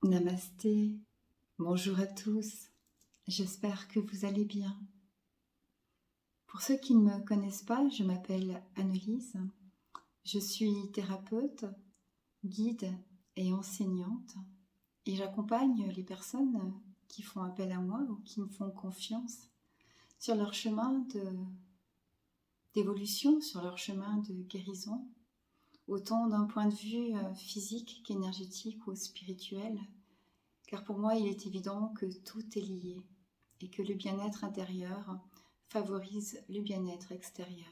Namasté, bonjour à tous, j'espère que vous allez bien. Pour ceux qui ne me connaissent pas, je m'appelle Annelise, je suis thérapeute, guide et enseignante et j'accompagne les personnes qui font appel à moi ou qui me font confiance sur leur chemin d'évolution, sur leur chemin de guérison, autant d'un point de vue physique qu'énergétique ou spirituel. Car pour moi, il est évident que tout est lié et que le bien-être intérieur favorise le bien-être extérieur.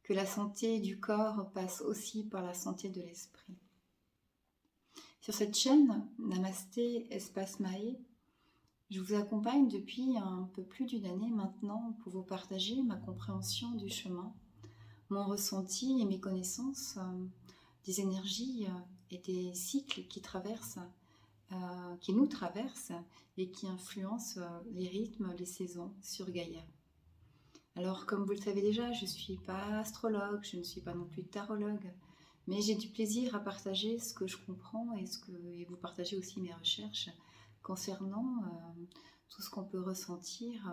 Que la santé du corps passe aussi par la santé de l'esprit. Sur cette chaîne, Namasté Espace Mahé, je vous accompagne depuis un peu plus d'une année maintenant pour vous partager ma compréhension du chemin, mon ressenti et mes connaissances des énergies et des cycles qui nous traversent et qui influencent les rythmes, les saisons sur Gaïa. Alors, comme vous le savez déjà, je ne suis pas astrologue, je ne suis pas non plus tarologue, mais j'ai du plaisir à partager ce que je comprends et vous partager aussi mes recherches concernant tout ce qu'on peut ressentir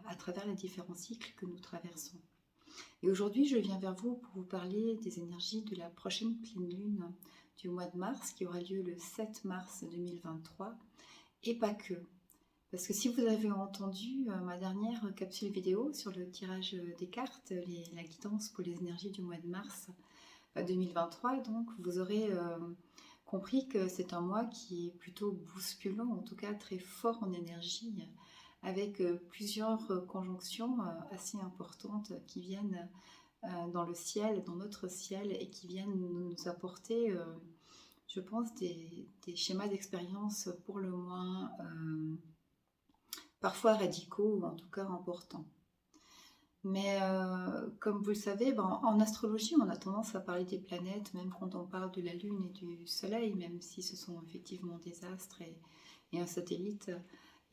à travers les différents cycles que nous traversons. Et aujourd'hui, je viens vers vous pour vous parler des énergies de la prochaine pleine lune du mois de mars qui aura lieu le 7 mars 2023 et pas que. Parce que si vous avez entendu ma dernière capsule vidéo sur le tirage des cartes, la guidance pour les énergies du mois de mars 2023, donc vous aurez compris que c'est un mois qui est plutôt bousculant, en tout cas très fort en énergie, avec plusieurs conjonctions assez importantes qui viennent dans le ciel, dans notre ciel, et qui viennent nous apporter, je pense, des schémas d'expérience pour le moins parfois radicaux ou en tout cas importants. Mais comme vous le savez, en astrologie, on a tendance à parler des planètes, même quand on parle de la Lune et du Soleil, même si ce sont effectivement des astres et un satellite,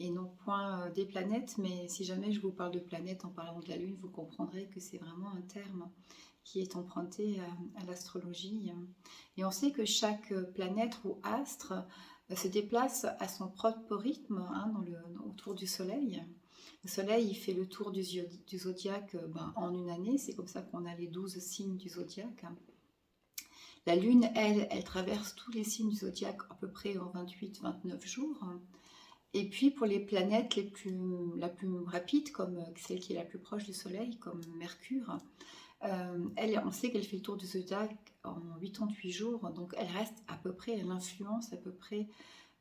et non point des planètes. Mais si jamais je vous parle de planètes en parlant de la Lune, vous comprendrez que c'est vraiment un terme qui est emprunté à l'astrologie. Et on sait que chaque planète ou astre se déplace à son propre rythme autour du Soleil. Le Soleil, il fait le tour du zodiaque en une année, c'est comme ça qu'on a les 12 signes du zodiaque. La Lune, elle traverse tous les signes du zodiaque à peu près en 28-29 jours. Et puis pour les planètes la plus rapide, comme celle qui est la plus proche du Soleil, comme Mercure, on sait qu'elle fait le tour du zodiaque en 88 jours, donc elle reste à peu près, elle influence à peu près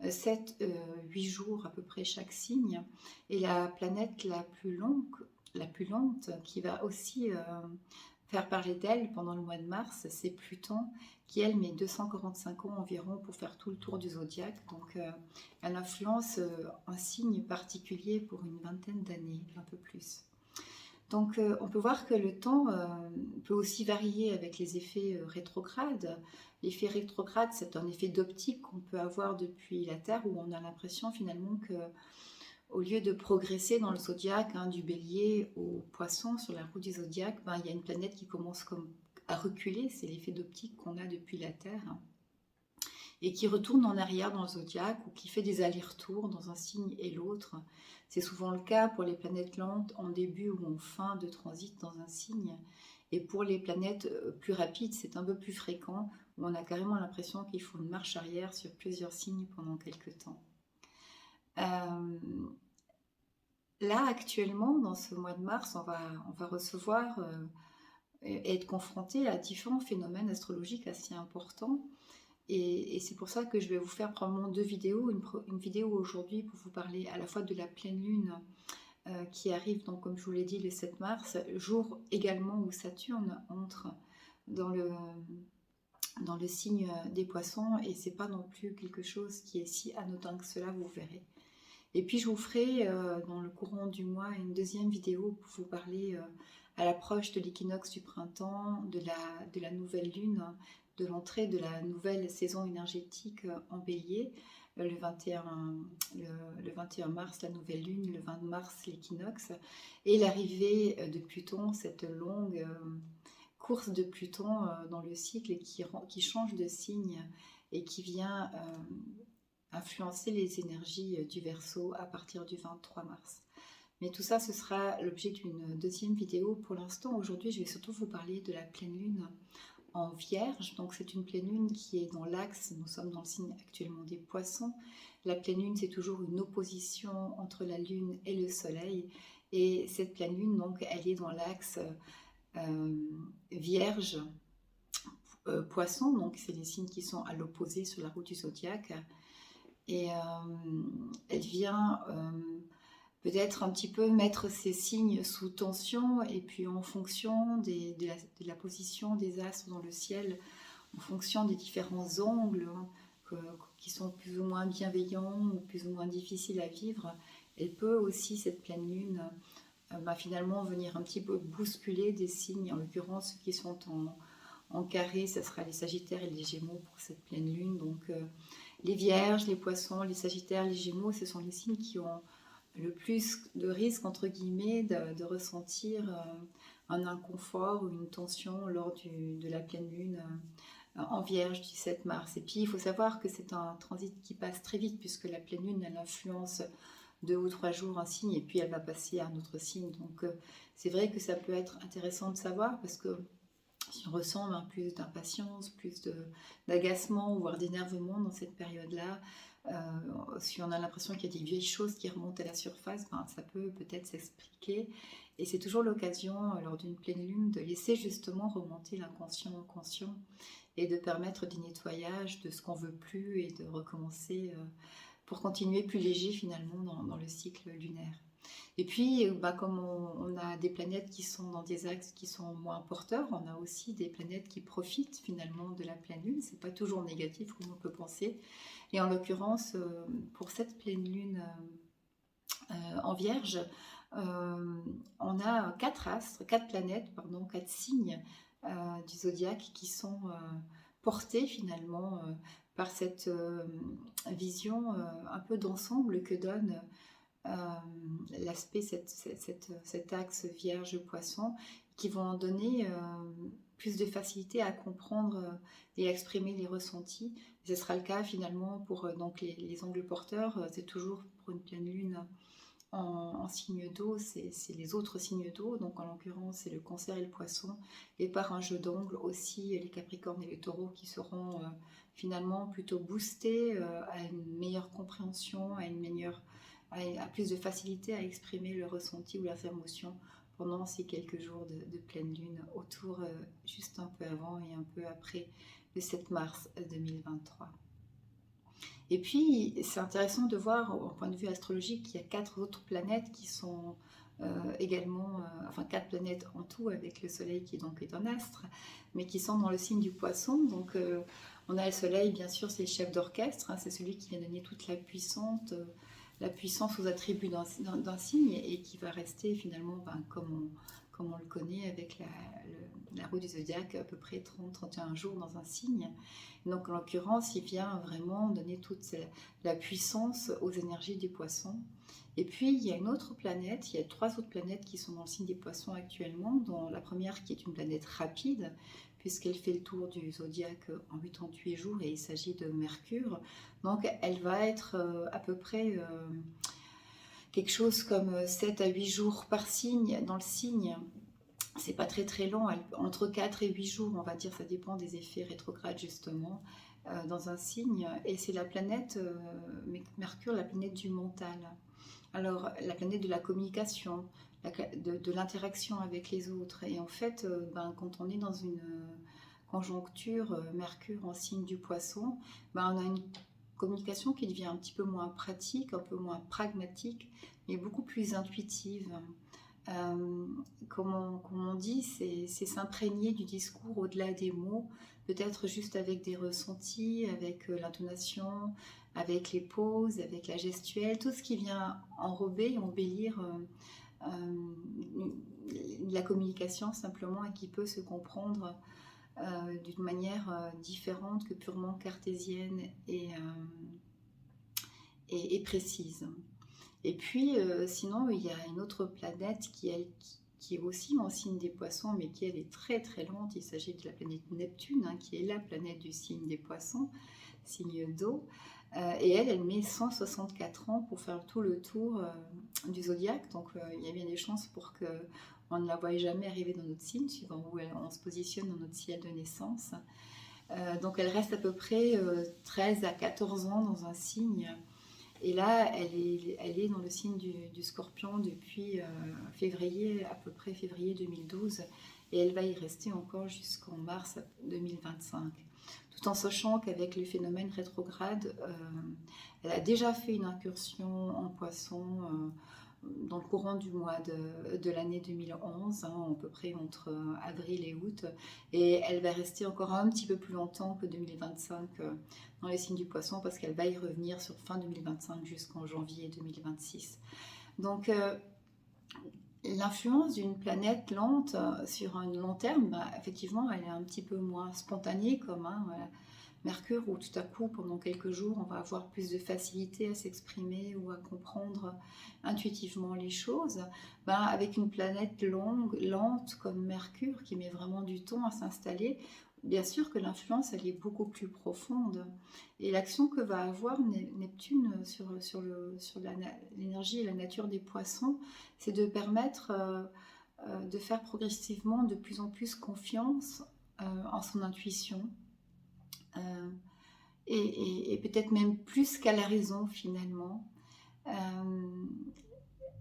7-8 jours à peu près chaque signe. Et la planète la plus lente, qui va aussi faire parler d'elle pendant le mois de mars, c'est Pluton, qui elle met 245 ans environ pour faire tout le tour du zodiaque. Donc elle influence un signe particulier pour une vingtaine d'années, un peu plus. Donc on peut voir que le temps peut aussi varier avec les effets rétrogrades. L'effet rétrograde, c'est un effet d'optique qu'on peut avoir depuis la Terre où on a l'impression finalement que au lieu de progresser dans le zodiaque, du bélier au poisson sur la roue du zodiaque, il y a une planète qui commence à reculer, c'est l'effet d'optique qu'on a depuis la Terre, et qui retourne en arrière dans le zodiaque ou qui fait des allers-retours dans un signe et l'autre. C'est souvent le cas pour les planètes lentes en début ou en fin de transit dans un signe. Et pour les planètes plus rapides, c'est un peu plus fréquent, où on a carrément l'impression qu'il faut une marche arrière sur plusieurs signes pendant quelques temps. Là, actuellement, dans ce mois de mars, on va recevoir et être confronté à différents phénomènes astrologiques assez importants. Et c'est pour ça que je vais vous faire probablement deux vidéos. Une vidéo aujourd'hui pour vous parler à la fois de la pleine lune qui arrive, donc comme je vous l'ai dit, le 7 mars, jour également où Saturne entre dans le signe des poissons, et c'est pas non plus quelque chose qui est si anodin que cela, vous verrez. Et puis je vous ferai dans le courant du mois une deuxième vidéo pour vous parler à l'approche de l'équinoxe du printemps, de la nouvelle lune, de l'entrée de la nouvelle saison énergétique en bélier, le 21 mars la nouvelle lune, le 20 mars l'équinoxe, et l'arrivée de Pluton, cette longue course de Pluton dans le cycle qui change de signe et qui vient influencer les énergies du Verseau à partir du 23 mars. Mais tout ça, ce sera l'objet d'une deuxième vidéo. Pour l'instant, aujourd'hui, je vais surtout vous parler de la pleine lune en Vierge. Donc c'est une pleine lune qui est dans l'axe, nous sommes dans le signe actuellement des Poissons. La pleine lune, c'est toujours une opposition entre la lune et le soleil. Et cette pleine lune, donc, elle est dans l'axe Vierge, Poisson, donc c'est les signes qui sont à l'opposé sur la roue du zodiaque. Et elle vient peut-être un petit peu mettre ces signes sous tension, et puis en fonction de la position des astres dans le ciel, en fonction des différents angles qui sont plus ou moins bienveillants ou plus ou moins difficiles à vivre, elle peut aussi, cette pleine lune, finalement venir un petit peu bousculer des signes, en l'occurrence ceux qui sont en carré, ce sera les Sagittaires et les Gémeaux pour cette pleine lune. Donc les Vierges, les Poissons, les Sagittaires, les Gémeaux, ce sont les signes qui ont le plus de risque, entre guillemets, de ressentir un inconfort ou une tension lors de la pleine lune en Vierge du 7 mars. Et puis il faut savoir que c'est un transit qui passe très vite, puisque la pleine lune, elle influence 2 ou 3 jours un signe, et puis elle va passer à un autre signe. Donc c'est vrai que ça peut être intéressant de savoir, parce que si on ressent plus d'impatience, plus d'agacement, voire d'énervement dans cette période-là, si on a l'impression qu'il y a des vieilles choses qui remontent à la surface, ça peut peut-être s'expliquer. Et c'est toujours l'occasion, lors d'une pleine lune, de laisser justement remonter l'inconscient au conscient, et de permettre du nettoyage de ce qu'on veut plus, et de recommencer pour continuer plus léger finalement dans le cycle lunaire. Et puis, comme on a des planètes qui sont dans des axes qui sont moins porteurs, on a aussi des planètes qui profitent finalement de la pleine lune. C'est pas toujours négatif comme on peut penser. Et en l'occurrence, pour cette pleine lune en Vierge, on a 4 astres, 4 planètes, pardon, 4 signes du zodiaque qui sont portés finalement par cette vision un peu d'ensemble que donne l'aspect, cet axe Vierge-Poisson, qui vont donner plus de facilité à comprendre et à exprimer les ressentis. Et ce sera le cas finalement pour donc les angles porteurs. C'est toujours pour une pleine lune en signe d'eau, c'est les autres signes d'eau, donc en l'occurrence c'est le Cancer et le Poisson, et par un jeu d'angles aussi les Capricornes et les Taureaux, qui seront finalement plutôt boostés à une meilleure compréhension, à plus de facilité à exprimer le ressenti ou leurs émotions pendant ces quelques jours de pleine lune, autour, juste un peu avant et un peu après le 7 mars 2023. Et puis, c'est intéressant de voir, au point de vue astrologique, qu'il y a 4 autres planètes qui sont également, 4 planètes en tout, avec le Soleil qui donc est un astre, mais qui sont dans le signe du Poisson. Donc, on a le Soleil, bien sûr, c'est le chef d'orchestre, c'est celui qui vient donner toute la puissance aux attributs d'un signe, et qui va rester finalement comme on le connaît avec la roue du zodiaque, à peu près 30-31 jours dans un signe. Donc en l'occurrence, il vient vraiment donner toute la puissance aux énergies du Poisson. Et puis il y a une autre planète, il y a 3 autres planètes qui sont dans le signe des Poissons actuellement, dont la première qui est une planète rapide, puisqu'elle fait le tour du zodiaque en 88 jours, et il s'agit de Mercure. Donc elle va être à peu près quelque chose comme 7 à 8 jours par signe dans le signe. C'est pas très très long, entre 4 et 8 jours, on va dire, ça dépend des effets rétrogrades justement, dans un signe. Et c'est la planète, Mercure, la planète du mental. Alors, la planète de la communication, de l'interaction avec les autres. Et en fait, quand on est dans une conjoncture Mercure en signe du Poisson, on a une communication qui devient un petit peu moins pratique, un peu moins pragmatique, mais beaucoup plus intuitive. Comme on dit, c'est s'imprégner du discours au-delà des mots, peut-être juste avec des ressentis, avec l'intonation, avec les pauses, avec la gestuelle, tout ce qui vient enrober, embellir la communication simplement, et qui peut se comprendre d'une manière différente que purement cartésienne et précise. Et puis, sinon, il y a une autre planète qui est aussi en signe des Poissons, mais qui elle est très très lente. Il s'agit de la planète Neptune, qui est la planète du signe des Poissons. signe d'eau. Et elle met 164 ans pour faire tout le tour du zodiaque. Donc il y a bien des chances pour qu'on ne la voie jamais arriver dans notre signe, suivant où on se positionne dans notre ciel de naissance. Donc elle reste à peu près 13 à 14 ans dans un signe. Et là, elle est dans le signe du Scorpion depuis février, à peu près février 2012. Et elle va y rester encore jusqu'en mars 2025. Tout en sachant qu'avec le phénomène rétrograde, elle a déjà fait une incursion en Poisson dans le courant du mois de l'année 2011, hein, à peu près entre avril et août, et elle va rester encore un petit peu plus longtemps que 2025 dans les signes du Poisson, parce qu'elle va y revenir sur fin 2025 jusqu'en janvier 2026. Donc l'influence d'une planète lente sur un long terme, bah, effectivement, elle est un petit peu moins spontanée, comme Mercure, où tout à coup, pendant quelques jours, on va avoir plus de facilité à s'exprimer ou à comprendre intuitivement les choses. Ben, avec une planète longue, lente comme Mercure, qui met vraiment du temps à s'installer, bien sûr que l'influence, elle est beaucoup plus profonde. Et l'action que va avoir Neptune sur l'énergie et la nature des poissons, c'est de permettre de faire progressivement de plus en plus confiance en son intuition, euh, et peut-être même plus qu'à la raison finalement.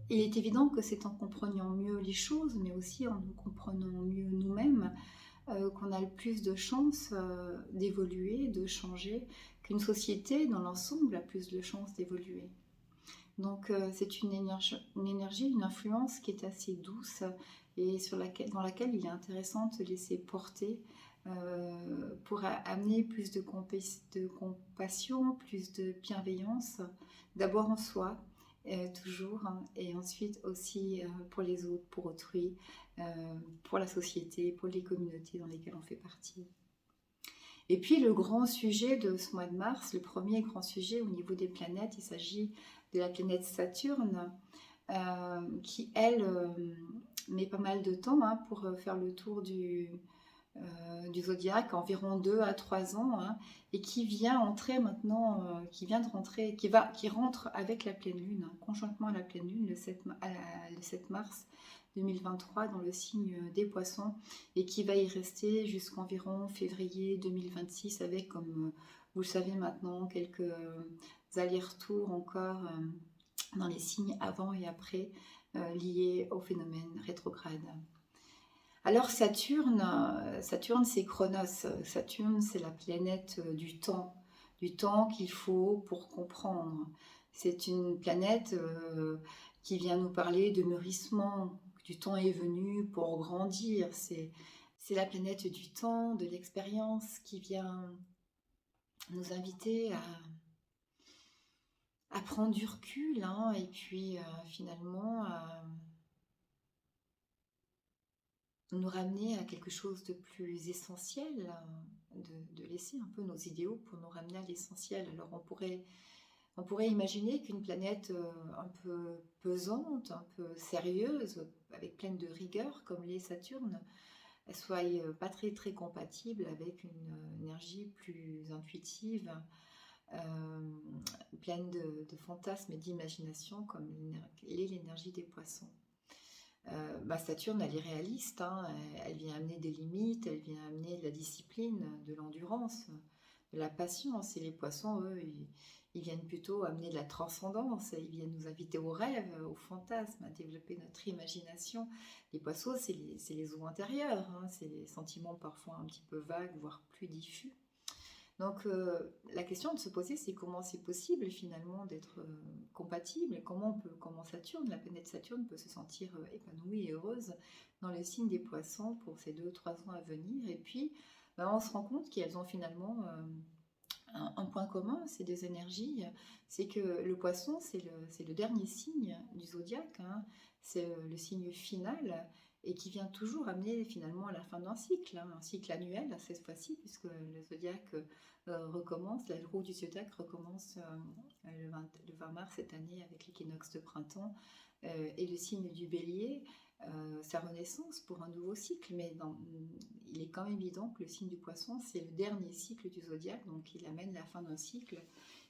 Il est évident que c'est en comprenant mieux les choses, mais aussi en nous comprenant mieux nous-mêmes, qu'on a le plus de chances d'évoluer, de changer, qu'une société dans l'ensemble a plus de chances d'évoluer. Donc c'est une énergie, une influence qui est assez douce et dans laquelle il est intéressant de se laisser porter pour amener plus de compassion, plus de bienveillance, d'abord en soi, toujours, hein, et ensuite aussi pour les autres, pour autrui, pour la société, pour les communautés dans lesquelles on fait partie. Et puis le grand sujet de ce mois de mars, le premier grand sujet au niveau des planètes, il s'agit de la planète Saturne, qui elle met pas mal de temps pour faire le tour du zodiaque, environ 2 à 3 ans, hein, et qui vient entrer maintenant, qui rentre avec la pleine lune, hein, conjointement à la pleine lune le 7 mars 2023 dans le signe des Poissons, et qui va y rester jusqu'environ février 2026 avec, comme vous le savez maintenant, quelques allers-retours encore dans les signes avant et après liés au phénomène rétrograde. Alors Saturne c'est Chronos. Saturne c'est la planète du temps qu'il faut pour comprendre. C'est une planète qui vient nous parler de mûrissement, du temps est venu pour grandir. C'est la planète du temps, de l'expérience, qui vient nous inviter à prendre du recul, hein, et puis finalement nous ramener à quelque chose de plus essentiel, de laisser un peu nos idéaux pour nous ramener à l'essentiel. Alors on pourrait imaginer qu'une planète un peu pesante, un peu sérieuse, avec pleine de rigueur, comme l'est Saturne, elle soit pas très très compatible avec une énergie plus intuitive, pleine de fantasmes et d'imagination, comme l'est l'énergie des Poissons. Saturne, elle est réaliste, hein, elle vient amener des limites, elle vient amener de la discipline, de l'endurance, de la patience. Et les Poissons, eux, ils viennent plutôt amener de la transcendance, ils viennent nous inviter au rêve, au fantasme, à développer notre imagination. Les Poissons, c'est les eaux intérieures, hein, c'est les sentiments parfois un petit peu vagues, voire plus diffus. Donc la question de se poser, c'est comment c'est possible finalement d'être compatible, comment Saturne, la planète Saturne peut se sentir épanouie et heureuse dans le signe des Poissons pour ces 2-3 ans à venir. Et puis on se rend compte qu'elles ont finalement un point commun, ces deux énergies, c'est que le Poisson, c'est le dernier signe du zodiaque, hein, c'est le signe final, et qui vient toujours amener finalement à la fin d'un cycle, hein, un cycle annuel cette fois-ci, puisque le zodiaque recommence, la roue du zodiaque recommence le 20 mars cette année avec l'équinoxe de printemps et le signe du bélier, sa renaissance pour un nouveau cycle, mais il est quand même évident que le signe du poisson, c'est le dernier cycle du zodiaque, donc il amène la fin d'un cycle,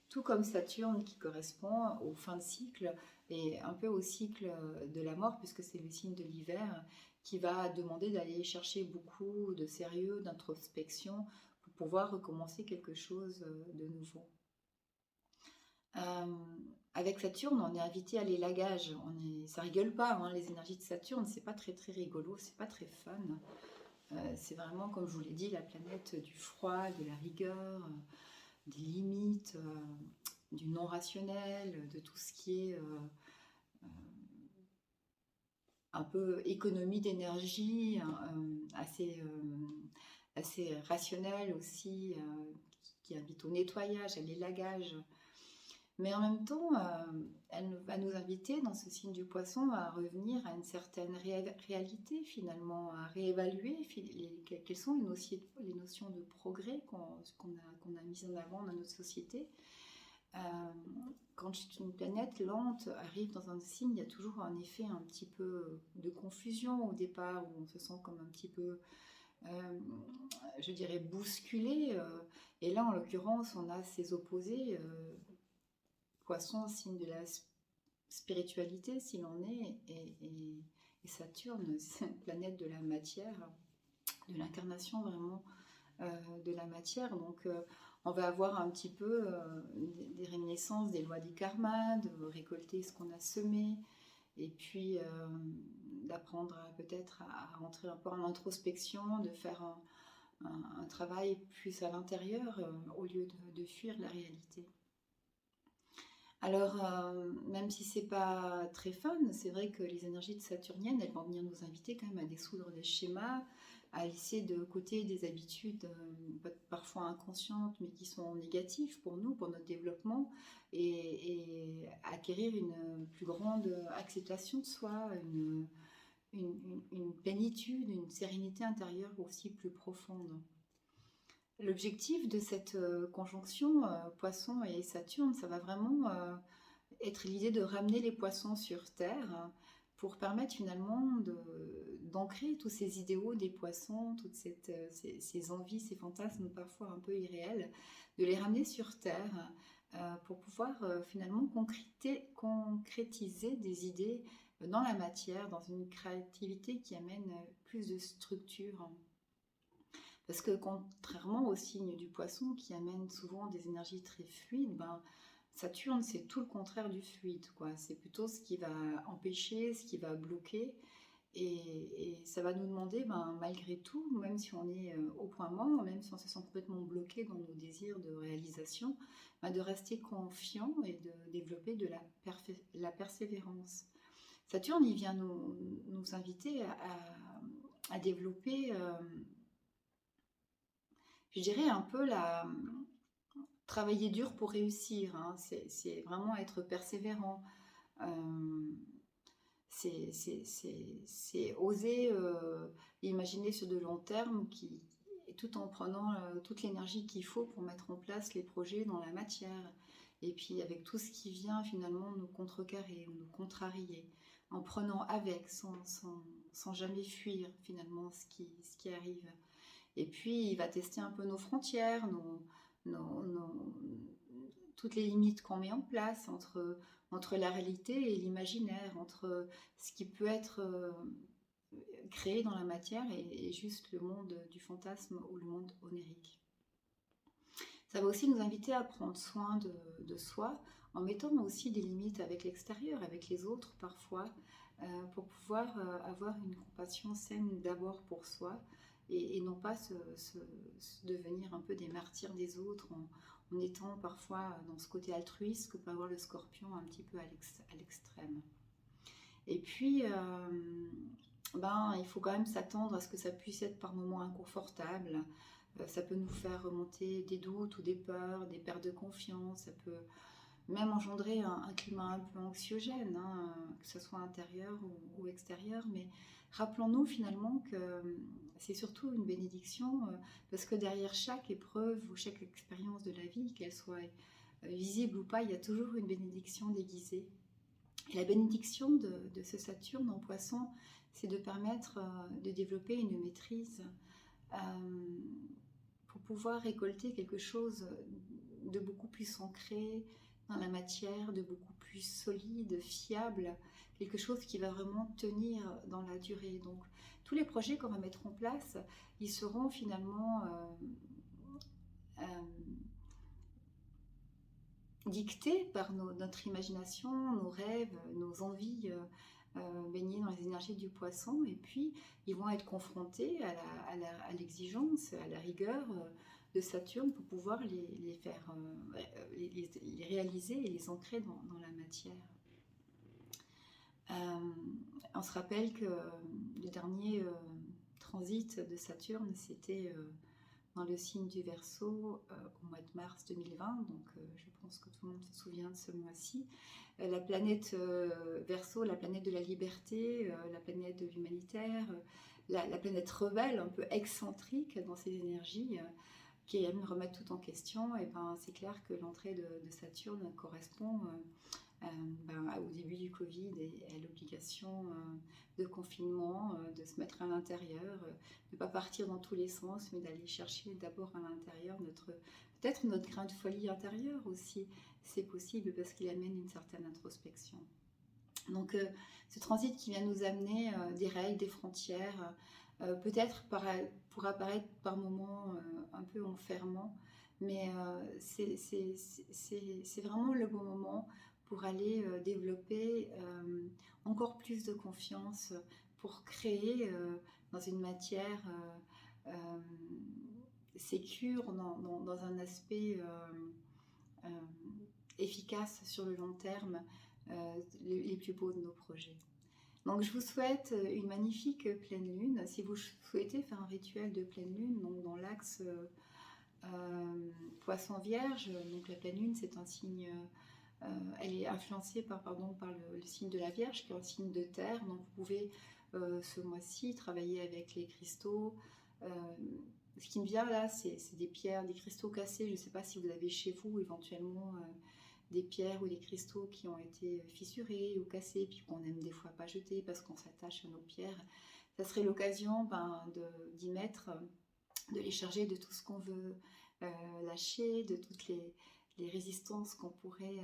tout comme Saturne qui correspond aux fins de cycle et un peu au cycle de la mort, puisque c'est le signe de l'hiver qui va demander d'aller chercher beaucoup de sérieux, d'introspection pour pouvoir recommencer quelque chose de nouveau. Avec Saturne, on est invité à l'élagage. Ça rigole pas, hein, les énergies de Saturne, c'est pas très rigolo, c'est pas très fun. C'est vraiment, comme je vous l'ai dit, la planète du froid, de la rigueur, des limites, du non rationnel, de tout ce qui est un peu économie d'énergie, assez rationnel aussi, qui invite au nettoyage, à l'élagage. Mais en même temps, elle va nous inviter dans ce signe du poisson à revenir à une certaine réalité finalement, à réévaluer quelles sont les notions de progrès qu'on a mises en avant dans notre société. Quand une planète lente arrive dans un signe, il y a toujours un effet un petit peu de confusion au départ, où on se sent comme un petit peu, je dirais, bousculé. Et là, en l'occurrence, on a ces opposés. Poisson, signe de la spiritualité, s'il en est, et Saturne, c'est une planète de la matière, de l'incarnation vraiment de la matière. Donc on va avoir un petit peu des réminiscences des lois du karma, de récolter ce qu'on a semé, et puis d'apprendre peut-être à rentrer un peu en introspection, de faire un travail plus à l'intérieur au lieu de fuir la réalité. Alors, même si c'est pas très fun, c'est vrai que les énergies de saturniennes, elles vont venir nous inviter quand même à dissoudre des schémas, à laisser de côté des habitudes parfois inconscientes, mais qui sont négatives pour nous, pour notre développement, et acquérir une plus grande acceptation de soi, une plénitude, une sérénité intérieure aussi plus profonde. L'objectif de cette conjonction Poisson et Saturne, ça va vraiment être l'idée de ramener les poissons sur Terre pour permettre finalement d'ancrer tous ces idéaux des poissons, toutes ces envies, ces fantasmes parfois un peu irréels, de les ramener sur Terre pour pouvoir finalement concrétiser des idées dans la matière, dans une créativité qui amène plus de structure. Parce que contrairement au signe du poisson qui amène souvent des énergies très fluides, Saturne c'est tout le contraire du fluide, quoi. C'est plutôt ce qui va empêcher, ce qui va bloquer. Et ça va nous demander, malgré tout, même si on est au point mort, même si on se sent complètement bloqué dans nos désirs de réalisation, de rester confiant et de développer de la persévérance. Saturne, il vient nous inviter à développer je dirais un peu travailler dur pour réussir, hein. C'est vraiment être persévérant. C'est oser imaginer sur de long terme tout en prenant toute l'énergie qu'il faut pour mettre en place les projets dans la matière. Et puis avec tout ce qui vient finalement nous contrecarrer, nous contrarier, en prenant avec, sans jamais fuir finalement ce qui arrive. Et puis, il va tester un peu nos frontières, toutes les limites qu'on met en place entre la réalité et l'imaginaire, entre ce qui peut être créé dans la matière et juste le monde du fantasme ou le monde onirique. Ça va aussi nous inviter à prendre soin de soi, en mettant aussi des limites avec l'extérieur, avec les autres parfois, pour pouvoir avoir une compassion saine d'abord pour soi, et non pas se devenir un peu des martyrs des autres en étant parfois dans ce côté altruiste que peut avoir le scorpion un petit peu à l'extrême. Et puis, il faut quand même s'attendre à ce que ça puisse être par moments inconfortable. Ça peut nous faire remonter des doutes ou des peurs, des pertes de confiance. Ça peut même engendrer un climat un peu anxiogène, hein, que ce soit intérieur ou extérieur. Mais rappelons-nous finalement que c'est surtout une bénédiction, parce que derrière chaque épreuve ou chaque expérience de la vie, qu'elle soit visible ou pas, il y a toujours une bénédiction déguisée. Et la bénédiction de ce Saturne en Poisson, c'est de permettre de développer une maîtrise euh, pour pouvoir récolter quelque chose de beaucoup plus ancré dans la matière, de beaucoup plus solide, fiable, quelque chose qui va vraiment tenir dans la durée. Donc tous les projets qu'on va mettre en place, ils seront finalement euh, dictés par notre imagination, nos rêves, nos envies, baignés dans les énergies du poisson. Et puis, ils vont être confrontés à l'exigence, à la rigueur de Saturne pour pouvoir les faire, les réaliser et les ancrer dans la matière. On se rappelle que le dernier transit de Saturne, c'était dans le signe du Verseau au mois de mars 2020, donc je pense que tout le monde se souvient de ce mois-ci. La planète Verseau, la planète de la liberté, la planète de l'humanitaire, la planète rebelle, un peu excentrique dans ses énergies, qui aime remettre tout en question. Et ben, c'est clair que l'entrée de Saturne correspond au début du Covid et à l'obligation de confinement, de se mettre à l'intérieur, de ne pas partir dans tous les sens, mais d'aller chercher d'abord à l'intérieur peut-être notre grain de folie intérieure aussi. C'est possible parce qu'il amène une certaine introspection. Donc ce transit qui vient nous amener des règles, des frontières, peut-être pour apparaître par moments un peu enfermant, mais c'est vraiment le bon moment pour aller développer encore plus de confiance, pour créer dans une matière sécure, dans un aspect euh, efficace sur le long terme, les plus beaux de nos projets. Donc je vous souhaite une magnifique pleine lune. Si vous souhaitez faire un rituel de pleine lune, donc dans l'axe Poisson Vierge, donc la pleine lune c'est un signe, elle est influencée par le signe de la Vierge qui est un signe de terre. Donc vous pouvez ce mois-ci travailler avec les cristaux. Ce qui me vient là, c'est des pierres, des cristaux cassés. Je ne sais pas si vous avez chez vous éventuellement des pierres ou des cristaux qui ont été fissurés ou cassés, puis qu'on aime des fois pas jeter parce qu'on s'attache à nos pierres. Ça serait l'occasion d'y mettre, de les charger de tout ce qu'on veut lâcher, de toutes les résistances qu'on pourrait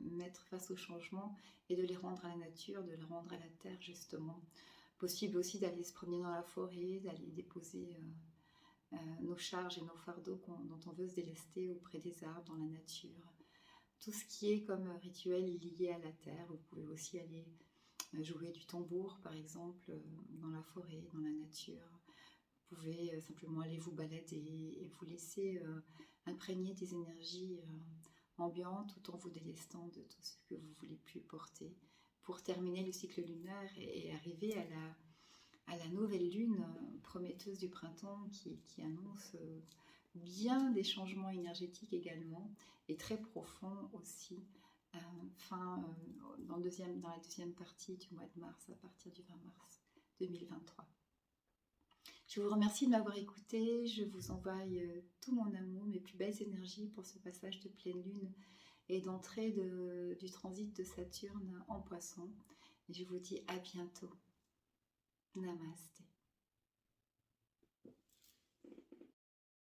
mettre face au changement, et de les rendre à la nature, de les rendre à la terre justement. Possible aussi d'aller se promener dans la forêt, d'aller déposer nos charges et nos fardeaux dont on veut se délester auprès des arbres, dans la nature. Tout ce qui est comme rituel lié à la terre. Vous pouvez aussi aller jouer du tambour par exemple dans la forêt, dans la nature. Vous pouvez simplement aller vous balader et vous laisser imprégner des énergies ambiantes tout en vous délestant de tout ce que vous ne voulez plus porter, pour terminer le cycle lunaire et arriver à la nouvelle lune prometteuse du printemps qui annonce bien des changements énergétiques également, et très profonds aussi, dans la deuxième partie du mois de mars, à partir du 20 mars 2023. Je vous remercie de m'avoir écouté. Je vous envoie tout mon amour, mes plus belles énergies pour ce passage de pleine lune et d'entrée du transit de Saturne en Poisson. Et je vous dis à bientôt. Namasté.